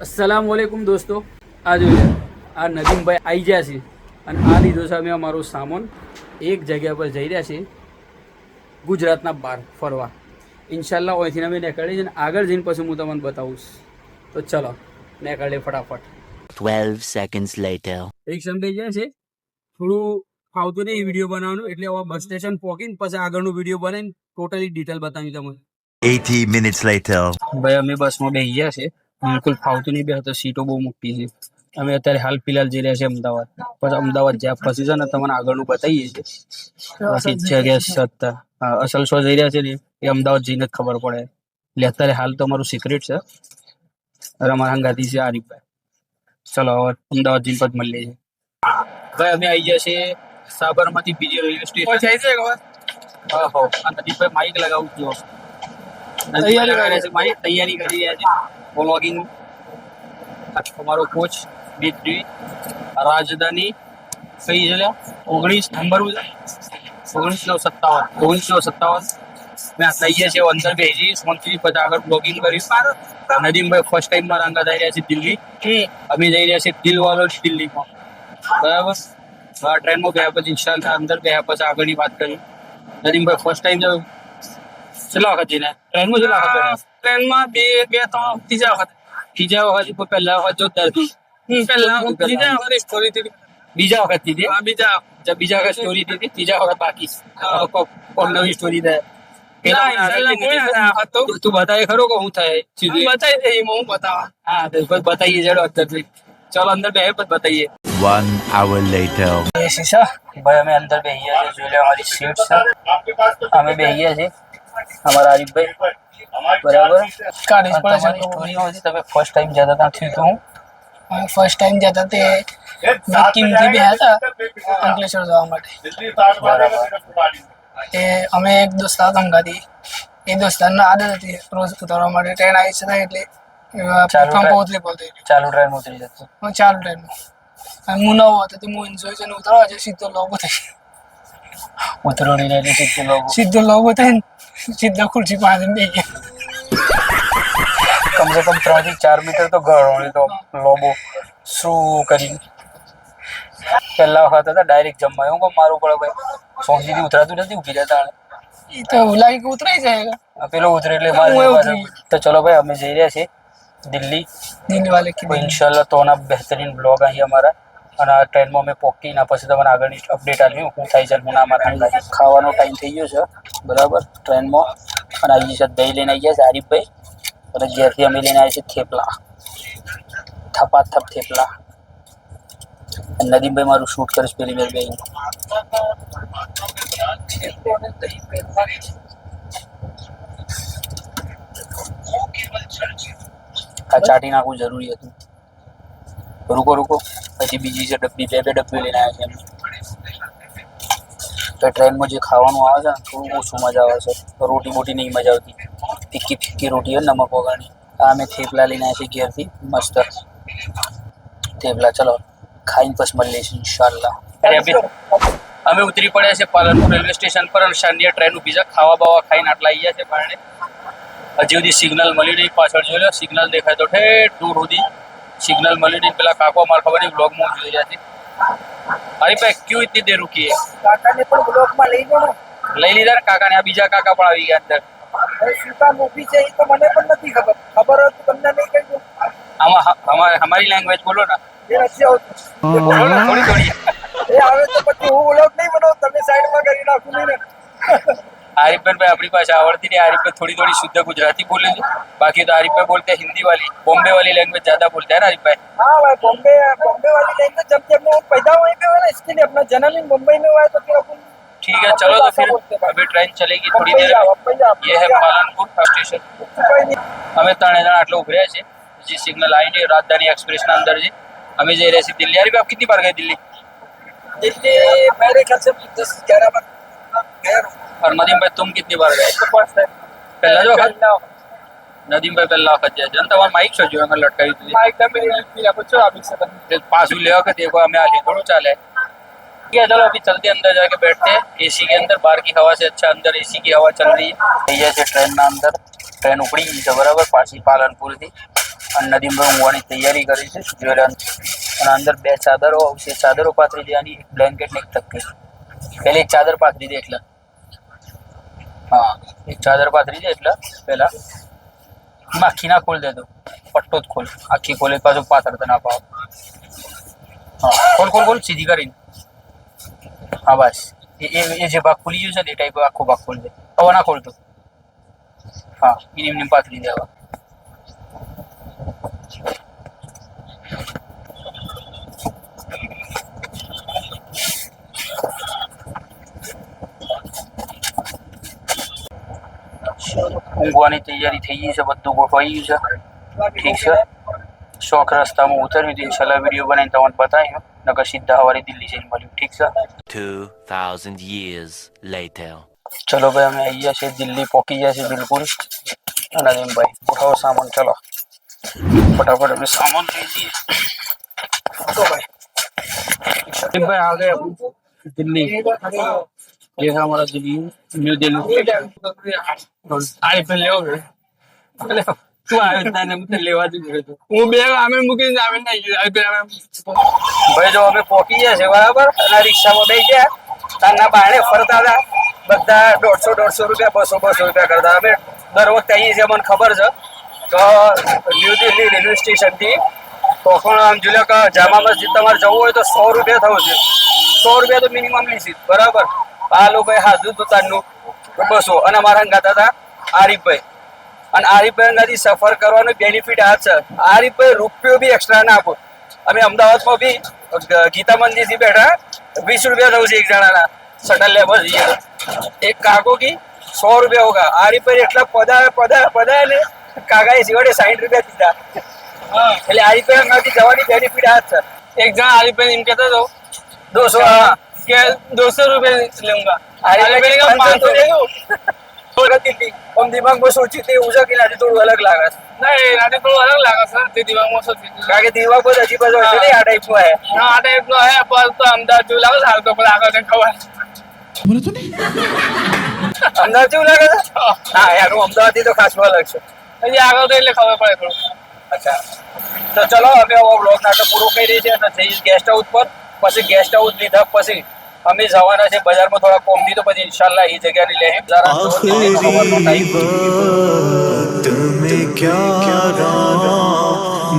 अस्सलामुअलैकुम दोस्तों। आ જોઈએ આ નદીમભાઈ આવી ગયા છે અને આ લીધો છે અમે અમારો સામાન એક જગ્યા પર જઈ રહ્યા છે ગુજરાતના બહાર ફરવા। ઇન્શાલ્લાહ અહીંથી અમે નીકળી છે અને આગળ જઈને પછી હું તમને બતાવું। તો ચલો નીકળીએ ફટાફટ। 12 seconds later. એક સમય જાય છે થોડું ફાવતું નહીં વિડીયો બનાવવાનું, એટલે હવે બસ સ્ટેશન પહોંચીને પછી આગળનું વિડીયો બનાવીને ટોટલી ડિટેલ બતાવી તમને। 80 minutes later. ભાઈ અમે બસમાં બેસી ગયા છે, બિલકુલ ફાવતું નહીં બેસતો, સીટો બહુ મોટી છે। અમે અત્યારે હાલ ફિલહાલ જઈ રહ્યા છીએ અમદાવાદ, પછી અમદાવાદ જ્યાં ફસી છે ને તમને આગળનું બતાવીએ છીએ બાકી જગ્યા સત્તા। હા, અસલ શો જઈ રહ્યા છે ને એ અમદાવાદ જઈને જ ખબર પડે, એટલે અત્યારે હાલ તો અમારું સિક્રેટ છે। અને અમારા હંગાતી છે આરીફભાઈ। ચલો હવે અમદાવાદ જઈને પછી મળીએ છીએ। ભાઈ અમે આવી ગયા છીએ સાબરમતી બીજી રેલવે સ્ટેશન। હા હો, આ નદીભાઈ માઇક લગાવું છું, તૈયારી કરી રહ્યા છે વ્લોગિંગ। અમારો કોચ બી3 રાજધાની કઈ છે 19 નંબર 1957 મેં લઈએ છીએ અંદર બેસી શાંતિથી પછી આગળ બ્લોગિંગ કર્યું। નદીમભાઈ ફર્સ્ટ ટાઈમ મારા અંગા જઈ રહ્યા છે દિલ્હી, અમે જઈ રહ્યા છીએ દિલવાલો દિલ્હીમાં, બરાબર। ટ્રેનમાં ગયા પછી ઇન્શાલ્લાહ અંદર ગયા પછી આગળની વાત કરી। નદીમભાઈ ફર્સ્ટ ટાઈમ જાવ કેટલા વખત જઈને ટ્રેનમાં કેટલા વખત ટ્રેનમાં બે ત્રીજા વખત પહેલા વખત જોરદાર હતી, બીજા વખત થી બીજા વખત સ્ટોરી હતી, ત્રીજા વખત બાકી કોણ નવી સ્ટોરી થાય તું બતાવે ખરો કે હું થાય બતાવી દે હું બતાવા। હા બતાવીએ ચલો અંદર ચલો અંદર બે પછી બતાવીએ। 1 hour later. શીશા ભાઈ અમે અંદર બેહીએ છીએ, જોઈ લે અમારી સીટ છે, અમે બેહીએ છીએ અમારા આરીફભાઈ, બરાબર। તમે ફર્સ્ટ ટાઈમ જતા હતા થયું તો હું ફર્સ્ટ ટાઈમ જતા તે કિમથી બે હતા અંકલેશ્વર જવા માટે। એ અમે એક દોસ્તાર સંગાતી, એ દોસ્તારને આદત હતી રોજ ઉતારવા માટે, ટ્રેન આવી છે એટલે પ્લેટફોર્મ પર ઉતરી પડતો, ચાલુ ટ્રેન ઉતરી જતો ચાલુ ટ્રેનમાં હું નવો હતો તો હું એન્જોય કરીને ઉતરવા છે, સીધો લોબો થઈ ઉતરોડી ને સીધો લોબો થઈને સીધો ખુરશી પાસે બેસી ગયા। કમસે કમ 3 થી 4 મીટર તો ગળો તો લોબો શું કરી। પહેલા વખત હતા ડાયરેક્ટ જમવા, એવું કહું મારું પડે ભાઈ સોંજીથી ઉતરાતું નથી, ઉભી રહેતા એ તો લાગી કે ઉતરાઈ જાય, પેલો ઉતરે એટલે મારે। તો ચલો ભાઈ અમે જઈ રહ્યા છીએ દિલ્હી વાલે ઇન્શાલ્લાહ। તો ના બહેતરીન બ્લોગ અહીં અમારા, અને આ ટ્રેનમાં અમે પોકી ના પછી તમને આગળની અપડેટ આપ્યું શું થાય છે હું ના મારા। ખાવાનો ટાઈમ થઈ ગયો છે, બરાબર, ટ્રેનમાં, અને આવી છે દહીં લઈને આવી ગયા છે આરીફભાઈ, અને ઘેરથી અમે લઈને આવ્યા છીએ થેપલા, થપાથપ થેપલા। નદીમભાઈ મારું શૂટ કરીશ પેલી બે બે આ ચાટી નાખવું જરૂરી હતું। રૂકો પછી બીજી છે ડબ્બી, બે ડબ્બી લઈને આવ્યા છે તો ટ્રેનમાં જે ખાવાનું આવે છે ને થોડું ઓછું મજા આવે છે, રોટી બોટી નહીં મજા આવતી, ફીક્કી રોટી હોય નમક વગરની। આ અમે થેપલા લઈને આવ્યા છીએ ઘેરથી, મસ્ત થેપલા। ચલો ખાઈને પછી મળીએ છીએ ઇન્શાલ્લાહ। અમે ઉતરી પડ્યા છે પાલનપુર રેલવે સ્ટેશન પર, અને શાંતિયા ટ્રેન ઉભી છે, ખાવા બાવા ખાઈને આટલા આવી ગયા છે બારણે। હજી સુધી સિગ્નલ મળ્યું નહીં, પાછળ જોઈ લો સિગ્નલ દેખાય તો ઠેઠ દૂર સુધી सिग्नल मिली नहीं। पेला काको मार खबर नहीं ब्लॉग में જોઈ રહ્યા છે। अरे भाई क्यों इतनी देर रुकी है? કાકા ને પણ બ્લોક માં લઈ લો ને, લઈ લીધા ને કાકા ને, આ બીજા કાકા પણ આવી ગયા અંદર। શું કામ ઊભી છે એ તો મને પણ નથી ખબર, ખબર હોય તો તમને નહીં કહી દઉં। આમાં हमारी लैंग्वेज बोलो ना, એ નથી આવતું बोलो ना थोड़ी थोड़ी। એ આવે તો પછી હું બ્લોક નહીં બનાવું, તમે સાઈડ માં કરી નાખું નહીં ને। आरिफ भाई अपनी भाषा आवड़ती नहीं, आरिफ भाई थोड़ी थोड़ी शुद्ध गुजराती बोले, बाकी तो आरिफ भाई बोलते हैं हिंदी वाली, बॉम्बे वाली लैंग्वेज ज्यादा बोलते हैं ना आरिफ भाई। हाँ भाई, बॉम्बे वाली लैंग्वेज जब मैं पैदा वहीं पे हुआ ना, इसके लिए अपना जन्म ही मुंबई में हुआ है, तो फिर अपन ठीक है चलो। तो फिर अभी ट्रेन चलेगी थोड़ी देर में। ये है पालनपुर स्टेशन। हमें ત્રણે જણ આટલો ઉભર્યા છે, જે સિગ્નલ આવી ને રાજધાની एक्सप्रेस ના અંદર છે, અમે જઈ રહ્યા છીએ દિલ્હી। अरे आप कितनी बार गए दिल्ली? दिल्ली मेरे ख्याल से 10-11 बार गया हूँ। और नदीम भाई तुम कितनी बार गए? पहला जो वक्त नदीम भाई पहला वक्त જાય છે। તમારે માઇક છો જો અમે લટકાવી દીધી, माइक का मेरे लिए पूछो आप इससे पास भी लेवा के देखो हमें आगे थोड़ा चाले। ठीक है चलो अभी चलते अंदर जाके बैठते हैं एसी के अंदर, बाहर की हवा से अच्छा अंदर एसी की हवा चल रही है। ये ट्रेन ना अंदर ट्रेन ઉપડી ગઈ છે, બરાબર, પાછી પાલનપુર થી અને નદીમાં ઊંઘવાની તૈયારી કરી છે જોઈ અને અંદર 2 ચાદરો આવશે, ચાદરો પાથરી દેવાની, એક બ્લેન્કેટ ને એક તકતી. પહેલી એક ચાદર પાથરી દે એટલે હા, એક ચાદર પાથરી દે એટલે પહેલા આખી ના ખોલ દેતો, પટ્ટો જ ખોલ, આખી ખોલે પાછું પાથરતા ના પાવ. હા, ખોલ ખોલ ખોલ સીધી કરીને. હા બસ, એ જે ભાગ ખુલી ગયું છે ને એ ટાઈપ આખો ભાગ ખોલ દે. હવે ના ખોલતો. હા, એની પાથરી દેવા. ઊંઘવાની તૈયારી થઈ ગઈ છે, બધું ગોઠવાઈ ગયું છે. ઠીક છે, શોખ રસ્તામાં ઉતર્યું હતું, ઇન્શાલ્લાહ વિડીયો બનાવીને તમને બતાવ્યો. નકર સીધા હવારે દિલ્હી જઈને મળ્યું. ઠીક છે, 2000 years later. ચલો ભાઈ, અમે આવી ગયા છીએ દિલ્હી, પહોંચી ગયા છીએ બિલકુલ. નદીમભાઈ ઉઠાવો સામાન, ચલો ફટાફટ અમે સામાન લઈ જઈએ. ઉઠો ભાઈ. નદીમભાઈ आ गए दिल्ली, ये है हमारा दिल्ली, न्यू दिल्ली. આઈ પણ લેવો તું આવ્યો તને લેવા દીધું હતું. હું બે અમે મૂકીને આવે નહીં આઈ પણ ભાઈ જો અમે પહોંચી ગયા છે બરાબર, અને રિક્ષામાં બેસી ગયા, તારના બારણે ફરતા હતા બધા. 150 રૂપિયા 200 રૂપિયા કરતા. અમે દર વખતે આવીએ છીએ, મને ખબર છે તો ન્યૂ દિલ્હી રેલવે સ્ટેશન થી તો પણ આમ જોઈ લો કે જામા મસ્જિદ તમારે જવું હોય તો 100 રૂપિયા થવું છે. 100 રૂપિયા તો મિનિમમ લીધી બરાબર. આ લોકોએ હાજુ તારનું 200. અને અમારા ગાતા હતા આરીફભાઈ, અને આરીફભાઈ અંગાથી સફર કરવાનો બેનિફિટ આ છે, આરીફભાઈ રૂપિયો બી એક્સ્ટ્રા ના આપો. અમે અમદાવાદમાં બી ગીતા મંદિરથી બેઠા, 20 રૂપિયા થયું છે એક જણાના. સટલ લેવા જઈએ એક કાકો કી 100 રૂપિયા હોગા. આરીફભાઈ એટલા પદાયા ને કાકાએ સિવાડે 60 રૂપિયા દીધા. એટલે આરીફભાઈ અંગાથી જવાની બેનિફિટ આ જ છે. એક જણા આલીભાઈ એમ કહેતો હતો 200 હા કે 200 રૂપિયા લેऊंगा. આરીફભાઈ का 500 ले लो. हम दिमाग में सोची थी उषा की नाती थोडું અલગ લાગે છે. નહીં રાતે થોડું અલગ લાગે સર તે દિમાગમાં સોચી કારણ કે દિમાગ પર હજી બધો છે ને આ ટાઈપનો હે. હા આ ટાઈપનો હે પર તો અમદાવાદ જેવું લાગે હાલ તો પણ આગળ ખબર અમદાવાદ જેવું લાગે છે. હા યાર હું અમદાવાદ થી તો ખાસ અલગ છે. હજી આગળ તો એટલે ખબર પડે થોડું. અચ્છા તો ચલો અમે હવે બ્લોગ નાટક પૂરો કરી છે અને જઈ ગેસ્ટ હાઉસ પર. પછી ગેસ્ટ હાઉસ લીધા પછી અમે જવાના છે બજારમાં થોડા કોમથી, તો પછી ઇન્શાલ્લાહ એ જગ્યાની લે तुम्हें क्या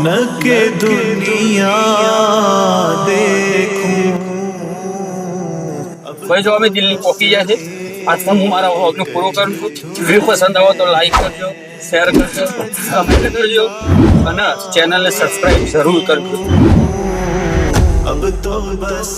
न के दुनिया देखूं. ભાઈ જો અમે દિલ્હી પહોંચી ગયા છે. આજથી હું મારા વ્લોગને પૂરો કરું છું. વિડીયો પસંદ આવે તો લાઈક કરજો, શેર કરજો, કમેન્ટ કરજો અને ચેનલને સબસ્ક્રાઇબ જરૂર કરજો. अब तो बस